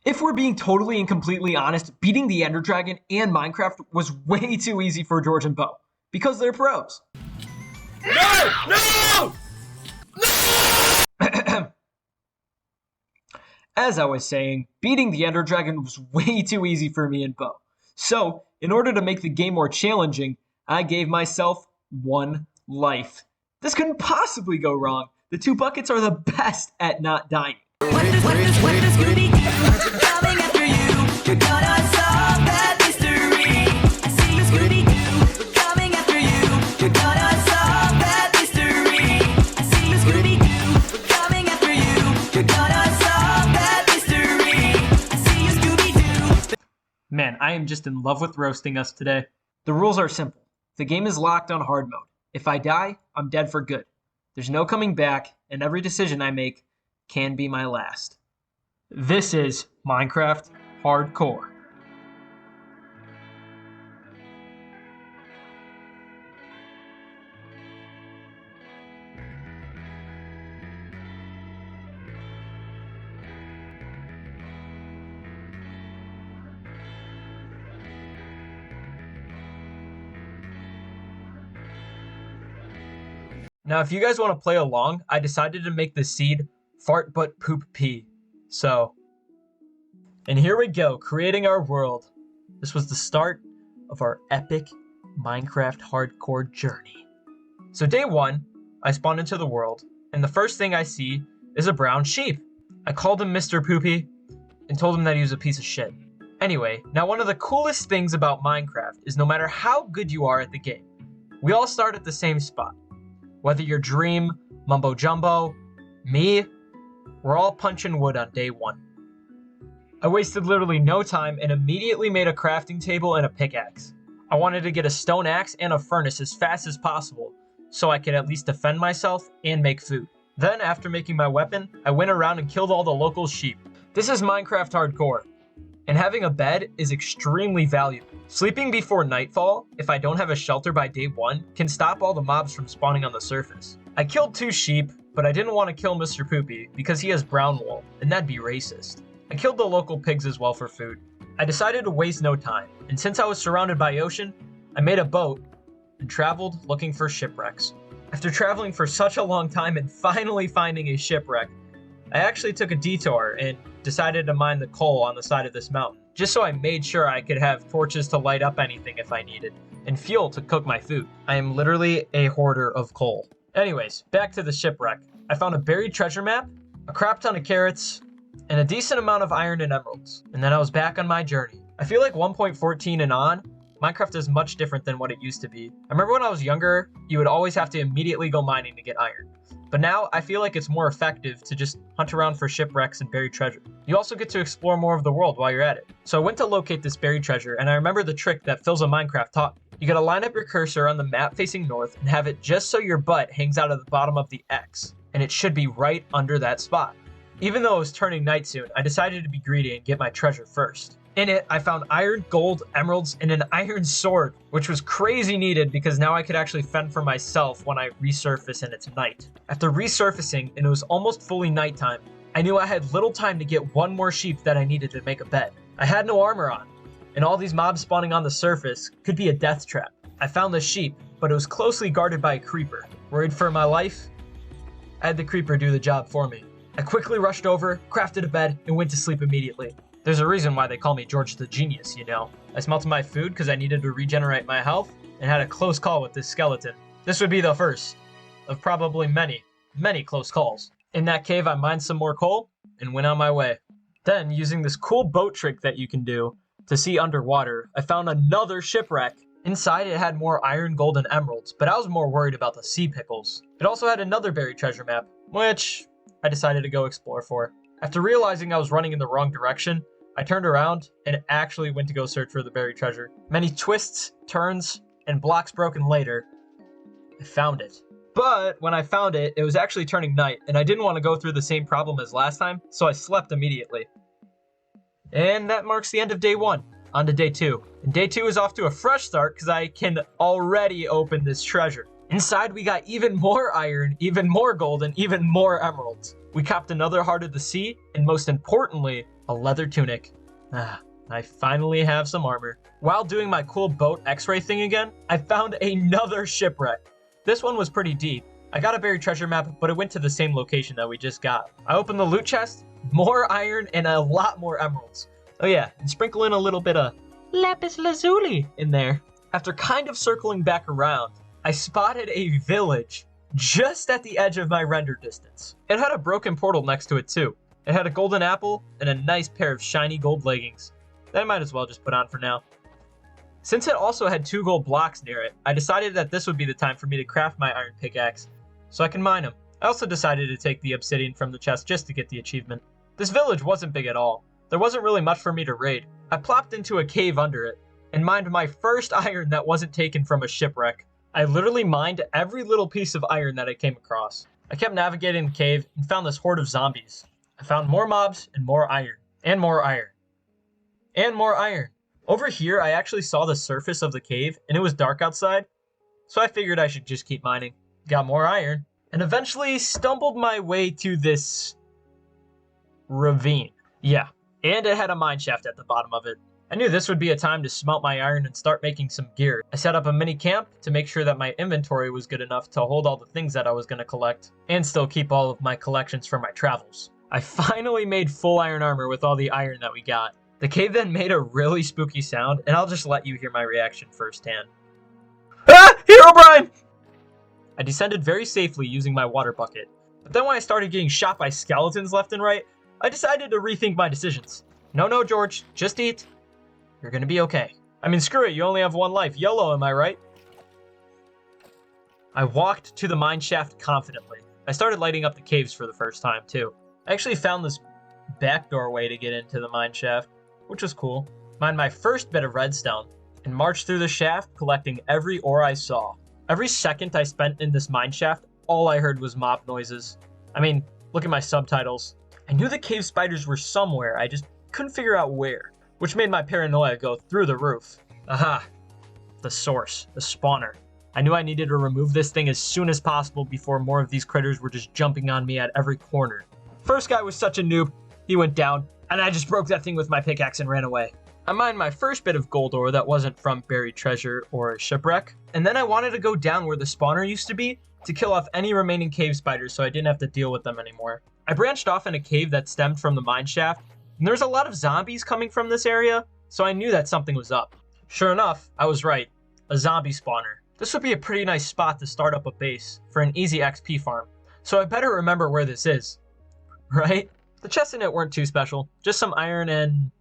If we're being totally and completely honest, beating the Ender Dragon and Minecraft was way too easy for George and Bo, because they're pros. No! No! As I was saying, beating the Ender Dragon was way too easy for me and Bo. So, in order to make the game more challenging, I gave myself 1 life. This couldn't possibly go wrong. The 2 buckets are the best at not dying. What does Scooby do? Coming after you. We're gonna solve that mystery. I see you, Scooby Doo. Coming after you. We're gonna solve that mystery. I see you, Scooby Doo. Coming after you. We're gonna solve that mystery. I see you, Scooby Doo. Man, I am just in love with roasting us today. The rules are simple. The game is locked on hard mode. If I die, I'm dead for good. There's no coming back, and every decision I make can be my last. This is Minecraft Hardcore. Now, if you guys want to play along, I decided to make the seed fart but poop pee. So, and here we go, creating our world. This was the start of our epic Minecraft hardcore journey. So day 1, I spawned into the world, and the first thing I see is a brown sheep. I called him Mr. Poopy and told him that he was a piece of shit. Anyway, now one of the coolest things about Minecraft is no matter how good you are at the game, we all start at the same spot. Whether you're Dream, Mumbo Jumbo, me, we're all punching wood on day 1. I wasted literally no time and immediately made a crafting table and a pickaxe. I wanted to get a stone axe and a furnace as fast as possible so I could at least defend myself and make food. Then, after making my weapon, I went around and killed all the local sheep. This is Minecraft Hardcore, and having a bed is extremely valuable. Sleeping before nightfall, if I don't have a shelter by day 1, can stop all the mobs from spawning on the surface. I killed 2 sheep, but I didn't want to kill Mr. Poopy because he has brown wool, and that'd be racist. I killed the local pigs as well for food. I decided to waste no time, and since I was surrounded by ocean, I made a boat and traveled looking for shipwrecks. After traveling for such a long time and finally finding a shipwreck, I actually took a detour and decided to mine the coal on the side of this mountain, just so I made sure I could have torches to light up anything if I needed, and fuel to cook my food. I am literally a hoarder of coal. Anyways, back to the shipwreck. I found a buried treasure map, a crap ton of carrots, and a decent amount of iron and emeralds, and then I was back on my journey. I feel like 1.14 and on, Minecraft is much different than what it used to be. I remember when I was younger, you would always have to immediately go mining to get iron. But now, I feel like it's more effective to just hunt around for shipwrecks and buried treasure. You also get to explore more of the world while you're at it. So I went to locate this buried treasure, and I remember the trick that Phil's of Minecraft taught me. You gotta line up your cursor on the map facing north and have it just so your butt hangs out of the bottom of the X, and it should be right under that spot. Even though it was turning night soon, I decided to be greedy and get my treasure first. In it, I found iron, gold, emeralds, and an iron sword, which was crazy needed because now I could actually fend for myself when I resurface and it's night. After resurfacing and it was almost fully nighttime, I knew I had little time to get 1 more sheep that I needed to make a bed. I had no armor on, and all these mobs spawning on the surface could be a death trap. I found the sheep, but it was closely guarded by a creeper. Worried for my life, I had the creeper do the job for me. I quickly rushed over, crafted a bed, and went to sleep immediately. There's a reason why they call me George the Genius, you know. I smelted my food because I needed to regenerate my health, and had a close call with this skeleton. This would be the first of probably many, many close calls. In that cave, I mined some more coal, and went on my way. Then, using this cool boat trick that you can do to see underwater, I found another shipwreck. Inside, it had more iron, gold, and emeralds, but I was more worried about the sea pickles. It also had another buried treasure map, which I decided to go explore for. After realizing I was running in the wrong direction, I turned around and actually went to go search for the buried treasure. Many twists, turns, and blocks broken later, I found it. But when I found it, it was actually turning night, and I didn't want to go through the same problem as last time, so I slept immediately. And that marks the end of day 1. On to day 2. And day 2 is off to a fresh start because I can already open this treasure. Inside, we got even more iron, even more gold, and even more emeralds. We copped another Heart of the Sea, and most importantly, a leather tunic. I finally have some armor. While doing my cool boat x-ray thing again, I found another shipwreck. This one was pretty deep. I got a buried treasure map, but it went to the same location that we just got. I opened the loot chest, more iron, and a lot more emeralds. Oh yeah, and sprinkle in a little bit of lapis lazuli in there. After kind of circling back around, I spotted a village just at the edge of my render distance. It had a broken portal next to it too. It had a golden apple and a nice pair of shiny gold leggings that I might as well just put on for now. Since it also had 2 gold blocks near it, I decided that this would be the time for me to craft my iron pickaxe so I can mine them. I also decided to take the obsidian from the chest just to get the achievement. This village wasn't big at all. There wasn't really much for me to raid. I plopped into a cave under it and mined my first iron that wasn't taken from a shipwreck. I literally mined every little piece of iron that I came across. I kept navigating the cave and found this horde of zombies. I found more mobs and more iron. And more iron. And more iron. Over here, I actually saw the surface of the cave and it was dark outside. So I figured I should just keep mining. Got more iron. And eventually stumbled my way to this ravine. Yeah. And it had a mine shaft at the bottom of it. I knew this would be a time to smelt my iron and start making some gear. I set up a mini camp to make sure that my inventory was good enough to hold all the things that I was going to collect and still keep all of my collections from my travels. I finally made full iron armor with all the iron that we got. The cave then made a really spooky sound, and I'll just let you hear my reaction firsthand. Ah! Herobrine! I descended very safely using my water bucket, but then when I started getting shot by skeletons left and right, I decided to rethink my decisions. No, George, just eat. You're gonna be okay. I mean, screw it, you only have one life. YOLO, am I right? I walked to the mine shaft confidently. I started lighting up the caves for the first time, too. I actually found this back doorway to get into the mine shaft, which was cool. Mined my first bit of redstone, and marched through the shaft, collecting every ore I saw. Every second I spent in this mine shaft, all I heard was mob noises. I mean, look at my subtitles. I knew the cave spiders were somewhere, I just couldn't figure out where, which made my paranoia go through the roof. Aha, the source, the spawner. I knew I needed to remove this thing as soon as possible before more of these critters were just jumping on me at every corner. First guy was such a noob, he went down, and I just broke that thing with my pickaxe and ran away. I mined my first bit of gold ore that wasn't from buried treasure or a shipwreck, and then I wanted to go down where the spawner used to be to kill off any remaining cave spiders so I didn't have to deal with them anymore. I branched off in a cave that stemmed from the mine shaft, and there was a lot of zombies coming from this area, so I knew that something was up. Sure enough, I was right. A zombie spawner. This would be a pretty nice spot to start up a base for an easy XP farm, so I better remember where this is. Right? The chests in it weren't too special, just some iron and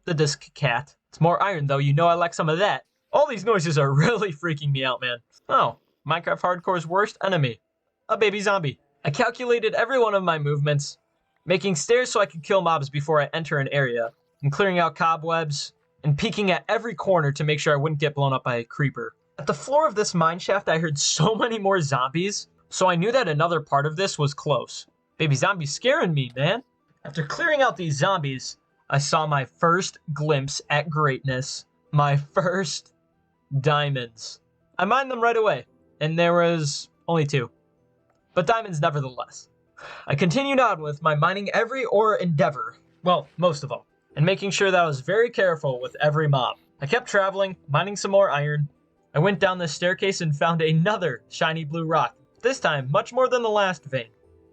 the disc cat. It's more iron though, you know I like some of that. All these noises are really freaking me out, man. Oh, Minecraft Hardcore's worst enemy. A baby zombie. I calculated every one of my movements, making stairs so I could kill mobs before I enter an area, and clearing out cobwebs, and peeking at every corner to make sure I wouldn't get blown up by a creeper. At the floor of this mine shaft, I heard so many more zombies, so I knew that another part of this was close. Baby zombie's scaring me, man. After clearing out these zombies, I saw my first glimpse at greatness. My first diamonds. I mined them right away, and there was only 2. But diamonds nevertheless. I continued on with my mining every ore endeavor, well, most of them, and making sure that I was very careful with every mob. I kept traveling, mining some more iron. I went down this staircase and found another shiny blue rock, this time much more than the last vein.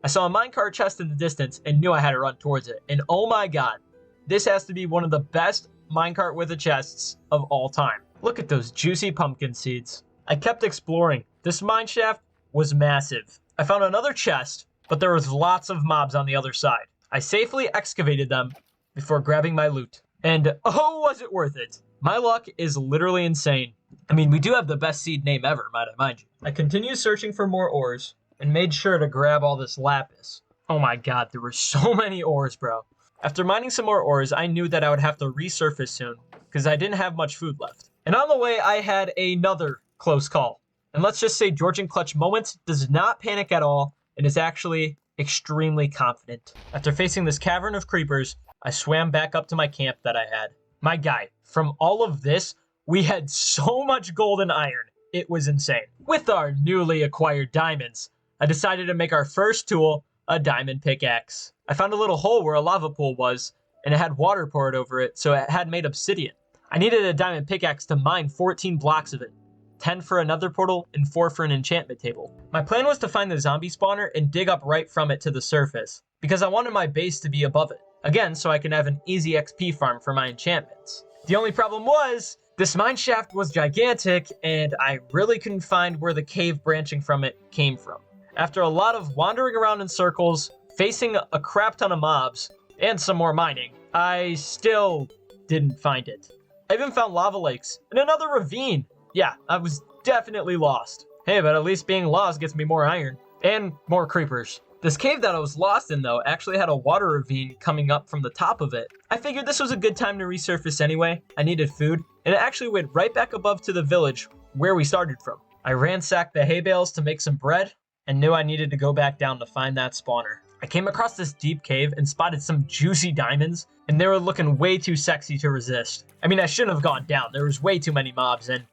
I saw a minecart chest in the distance and knew I had to run towards it, and oh my god, this has to be one of the best minecart with a chests of all time. Look at those juicy pumpkin seeds. I kept exploring. This mine shaft was massive. I found another chest, but there was lots of mobs on the other side. I safely excavated them before grabbing my loot. And oh, was it worth it? My luck is literally insane. I mean, we do have the best seed name ever, might I mind you. I continued searching for more ores and made sure to grab all this lapis. Oh my god, there were so many ores, bro. After mining some more ores, I knew that I would have to resurface soon because I didn't have much food left. And on the way, I had another close call. And let's just say Georgian Clutch Moments does not panic at all and is actually extremely confident. After facing this cavern of creepers, I swam back up to my camp that I had. My guy, from all of this, we had so much gold and iron. it was insane. With our newly acquired diamonds, I decided to make our first tool a diamond pickaxe. I found a little hole where a lava pool was, and it had water poured over it, so it had made obsidian. I needed a diamond pickaxe to mine 14 blocks of it, 10 for another portal, and 4 for an enchantment table. My plan was to find the zombie spawner and dig up right from it to the surface, because I wanted my base to be above it. Again, so I can have an easy XP farm for my enchantments. The only problem was, this mine shaft was gigantic, and I really couldn't find where the cave branching from it came from. After a lot of wandering around in circles, facing a crap ton of mobs, and some more mining, I still didn't find it. I even found lava lakes and another ravine. Yeah, I was definitely lost. Hey, but at least being lost gets me more iron and more creepers. This cave that I was lost in, though, actually had a water ravine coming up from the top of it. I figured this was a good time to resurface anyway. I needed food, and it actually went right back above to the village where we started from. I ransacked the hay bales to make some bread and knew I needed to go back down to find that spawner. I came across this deep cave and spotted some juicy diamonds, and they were looking way too sexy to resist. I mean, I shouldn't have gone down. There was way too many mobs, and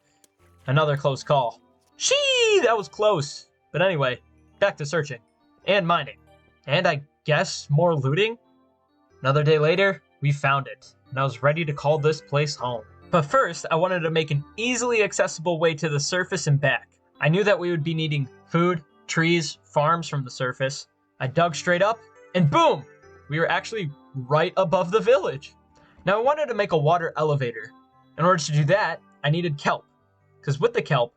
another close call. Shee, that was close. But anyway, back to searching and mining. And I guess more looting? Another day later, we found it, and I was ready to call this place home. But first, I wanted to make an easily accessible way to the surface and back. I knew that we would be needing food, trees, farms from the surface. I dug straight up, and boom! We were actually right above the village. Now I wanted to make a water elevator. In order to do that, I needed kelp. Because with the kelp,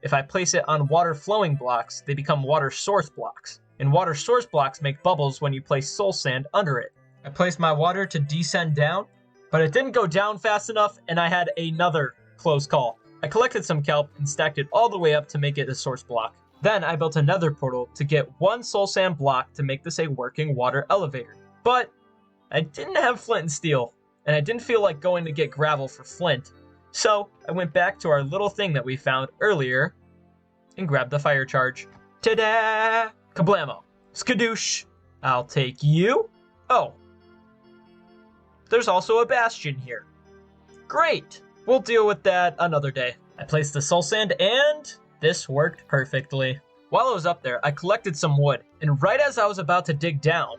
if I place it on water flowing blocks, they become water source blocks. And water source blocks make bubbles when you place soul sand under it. I placed my water to descend down, but it didn't go down fast enough, and I had another close call. I collected some kelp and stacked it all the way up to make it a source block. Then I built another portal to get one soul sand block to make this a working water elevator. But I didn't have flint and steel, and I didn't feel like going to get gravel for flint. So I went back to our little thing that we found earlier and grabbed the fire charge. Ta-da! Kablamo. Skadoosh. I'll take you. Oh. There's also a bastion here. Great. We'll deal with that another day. I placed the soul sand and this worked perfectly. While I was up there, I collected some wood, and right as I was about to dig down,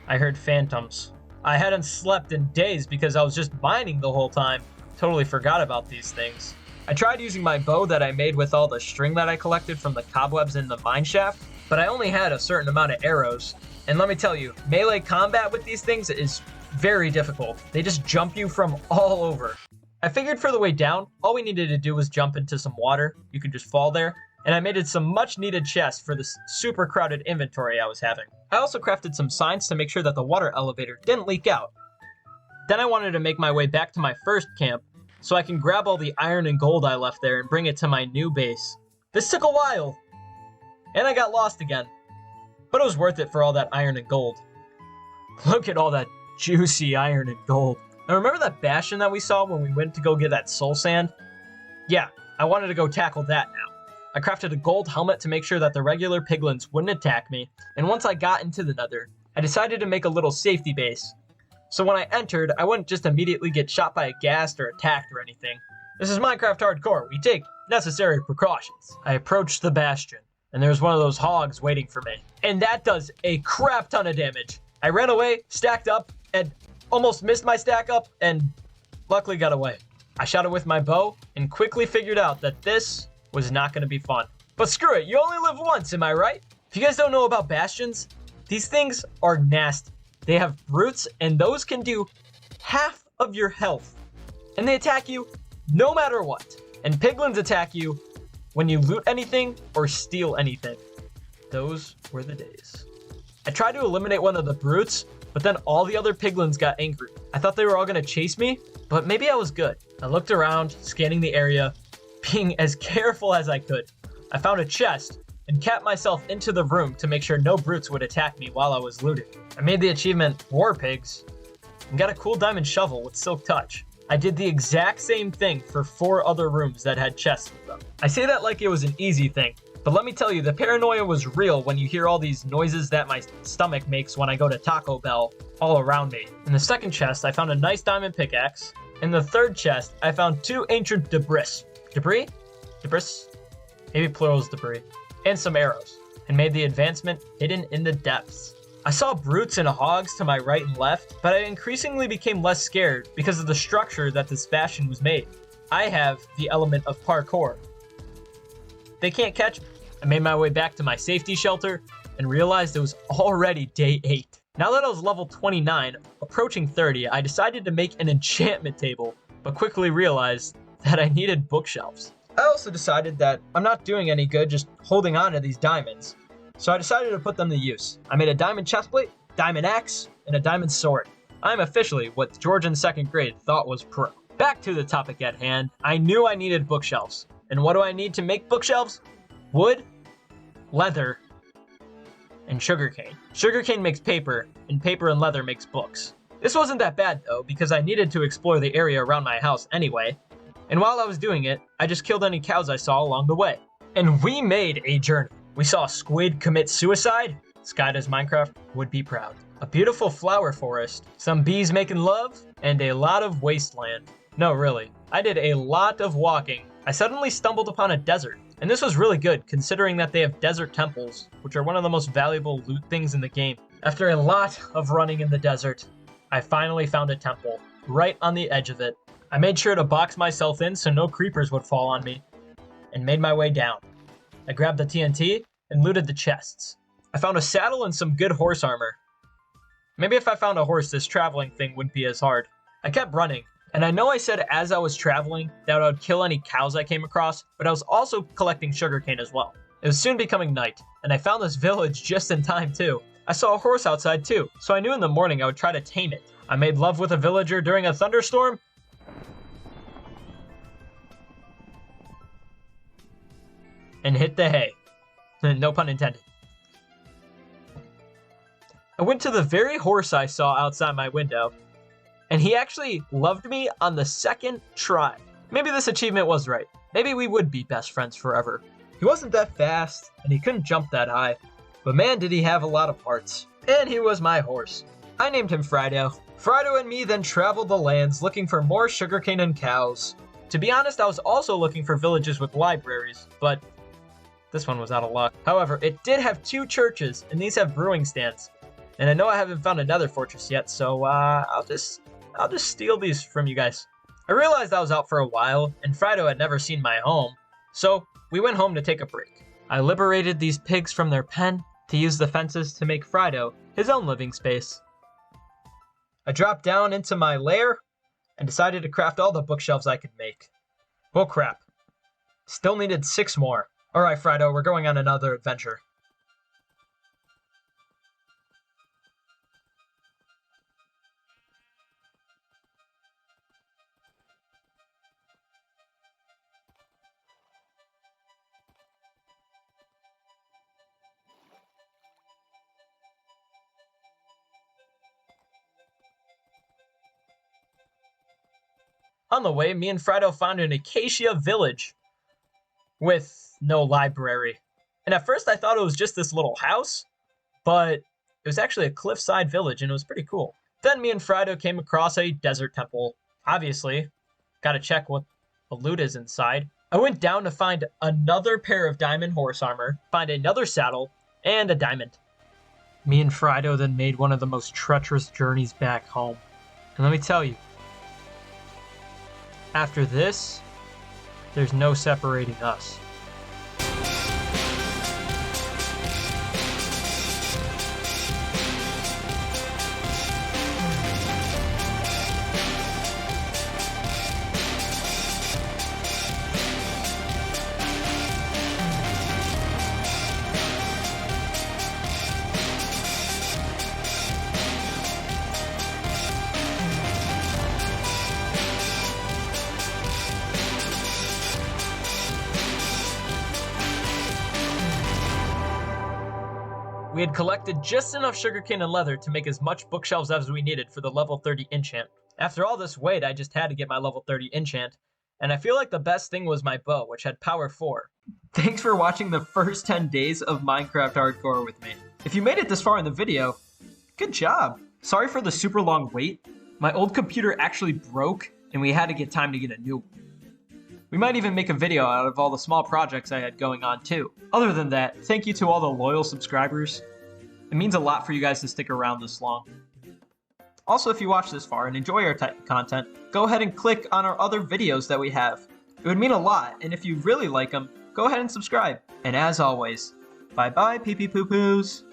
I heard phantoms. I hadn't slept in days because I was just mining the whole time. Totally forgot about these things. I tried using my bow that I made with all the string that I collected from the cobwebs in the mine shaft, but I only had a certain amount of arrows. And let me tell you, melee combat with these things is very difficult. They just jump you from all over. I figured for the way down, all we needed to do was jump into some water. You could just fall there. And I made it some much needed chests for this super crowded inventory I was having. I also crafted some signs to make sure that the water elevator didn't leak out. Then I wanted to make my way back to my first camp so I can grab all the iron and gold I left there and bring it to my new base. This took a while, and I got lost again. But it was worth it for all that iron and gold. Look at all that juicy iron and gold. Now remember that bastion that we saw when we went to go get that soul sand? Yeah, I wanted to go tackle that now. I crafted a gold helmet to make sure that the regular piglins wouldn't attack me, and once I got into the nether, I decided to make a little safety base. So when I entered, I wouldn't just immediately get shot by a ghast or attacked or anything. This is Minecraft Hardcore. We take necessary precautions. I approached the bastion, and there was one of those hogs waiting for me. And that does a crap ton of damage. I ran away, stacked up, and almost missed my stack up, and luckily got away. I shot it with my bow, and quickly figured out that this was not going to be fun. But screw it, you only live once, am I right? If you guys don't know about bastions, these things are nasty. They have brutes, and those can do half of your health. And they attack you no matter what. And piglins attack you when you loot anything or steal anything. Those were the days. I tried to eliminate one of the brutes, but then all the other piglins got angry. I thought they were all gonna chase me, but maybe I was good. I looked around, scanning the area, being as careful as I could. I found a chest and capped myself into the room to make sure no brutes would attack me while I was looting. I made the achievement War Pigs and got a cool diamond shovel with silk touch. I did the exact same thing for 4 other rooms that had chests with them. I say that like it was an easy thing, but let me tell you, the paranoia was real when you hear all these noises that my stomach makes when I go to Taco Bell all around me. In the second chest, I found a nice diamond pickaxe, In the third chest, I found 2 ancient debris. Debris? Maybe plural is debris. And some arrows, and made the advancement hidden in the depths. I saw brutes and hogs to my right and left, but I increasingly became less scared because of the structure that this bastion was made. I have the element of parkour. They can't catch me. I made my way back to my safety shelter and realized it was already day 8. Now that I was level 29, approaching 30, I decided to make an enchantment table, but quickly realized that I needed bookshelves. I also decided that I'm not doing any good just holding on to these diamonds, so I decided to put them to use. I made a diamond chestplate, diamond axe, and a diamond sword. I'm officially what George in 2nd grade thought was pro. Back to the topic at hand, I knew I needed bookshelves. And what do I need to make bookshelves? Wood, leather, and sugarcane. Sugarcane makes paper, and paper and leather makes books. This wasn't that bad though, because I needed to explore the area around my house anyway. And while I was doing it, I just killed any cows I saw along the way. And we made a journey. We saw a squid commit suicide. Sky Does Minecraft would be proud. A beautiful flower forest, some bees making love, and a lot of wasteland. No, really. I did a lot of walking. I suddenly stumbled upon a desert. And this was really good, considering that they have desert temples, which are one of the most valuable loot things in the game. After a lot of running in the desert, I finally found a temple, right on the edge of it. I made sure to box myself in so no creepers would fall on me, and made my way down. I grabbed the TNT and looted the chests. I found a saddle and some good horse armor. Maybe if I found a horse, this traveling thing wouldn't be as hard. I kept running, and I know I said as I was traveling that I would kill any cows I came across, but I was also collecting sugarcane as well. It was soon becoming night, and I found this village just in time too. I saw a horse outside too, so I knew in the morning I would try to tame it. I made love with a villager during a thunderstorm, and hit the hay. No pun intended. I went to the very horse I saw outside my window, and he actually loved me on the 2nd try. Maybe this achievement was right. Maybe we would be best friends forever. He wasn't that fast, and he couldn't jump that high, but man did he have a lot of parts. And he was my horse. I named him Frido. Frido and me then traveled the lands looking for more sugarcane and cows. To be honest, I was also looking for villages with libraries, but this one was out of luck. However, it did have 2 churches, and these have brewing stands. And I know I haven't found another fortress yet, so I'll just steal these from you guys. I realized I was out for a while, and Frido had never seen my home, so we went home to take a break. I liberated these pigs from their pen to use the fences to make Frido his own living space. I dropped down into my lair and decided to craft all the bookshelves I could make. Well, crap. Still needed 6 more. Alright, Frido, we're going on another adventure. On the way, me and Frido found an acacia village with no library. And at first I thought it was just this little house, but it was actually a cliffside village and it was pretty cool. Then me and Frido came across a desert temple. Obviously, gotta check what the loot is inside. I went down to find another pair of diamond horse armor, find another saddle, and a diamond. Me and Frido then made one of the most treacherous journeys back home. And let me tell you, after this, there's no separating us. We had collected just enough sugarcane and leather to make as much bookshelves as we needed for the level 30 enchant. After all this wait, I just had to get my level 30 enchant, and I feel like the best thing was my bow, which had power 4. Thanks for watching the first 10 days of Minecraft Hardcore with me. If you made it this far in the video, good job. Sorry for the super long wait. My old computer actually broke, and we had to get time to get a new one. We might even make a video out of all the small projects I had going on too. Other than that, thank you to all the loyal subscribers. It means a lot for you guys to stick around this long. Also, if you watch this far and enjoy our type of content, go ahead and click on our other videos that we have. It would mean a lot, and if you really like them, go ahead and subscribe. And as always, bye bye pee pee poo poos.